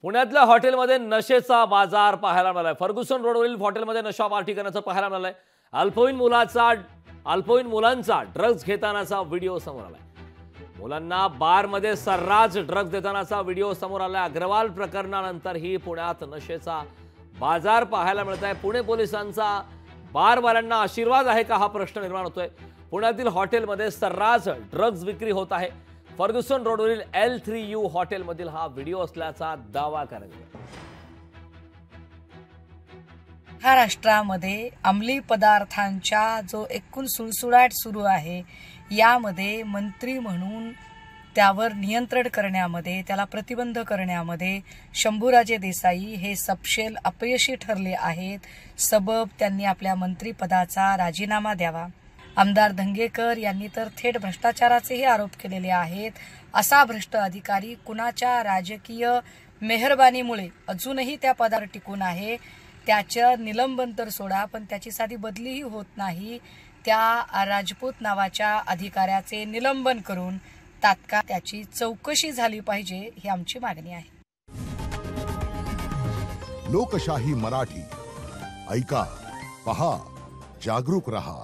पुण्यातल्या हॉटेलमध्ये नशेचा बाजार पाहायला मिळालाय। फर्ग्युसन रोडवरील हॉटेलमध्ये नशा पार्टी करण्याचं पाहायला मिळालंय। अल्पवयीन मुलांचा ड्रग्ज घेतानाचा व्हिडिओ समोर आलाय। मुलांना बारमध्ये सर्रास ड्रग्ज देतानाचा व्हिडिओ समोर आलाय। अग्रवाल प्रकरणानंतर ही पुण्यात नशेचा बाजार पाहायला मिळतोय। पुणे पोलिसांचा बारवाल्यांना आशीर्वाद आहे का हा प्रश्न निर्माण होतोय। पुण्यातील हॉटेलमध्ये सर्रास ड्रग्ज विक्री होत आहे। फर्ग्युसन रोडवरील L3U हॉटेलमधील हा व्हिडिओ असल्याचा दावा करण्यात आला। महाराष्ट्रामध्ये अंमली पदार्थांच्या जो एकूण सुळसुळाट सुरू आहे, यामध्ये मंत्री म्हणून त्यावर नियंत्रण करण्यामध्ये, त्याला प्रतिबंध करण्यामध्ये शंभूराजे देसाई हे सपशेल अपयशी ठरले आहेत। सबब त्यांनी आपल्या मंत्रिपदाचा राजीनामा द्यावा। आमदार धंगेकर यांनी तर थेट भ्रष्टाचाराचेही आरोप केलेले आहेत। असा भ्रष्ट अधिकारी कुणाच्या राजकीय मेहरबानीमुळे अजूनही त्या पदावर टिकून आहे। त्याचं निलंबन तर सोडा, पण त्याची साधी बदलीही होत नाही। त्या राजपूत नावाच्या अधिकाऱ्याचे निलंबन करून तात्काळ त्याची चौकशी झाली पाहिजे, ही आमची मागणी आहे। लोकशाही मराठी ऐका, पहा, जागरूक रहा।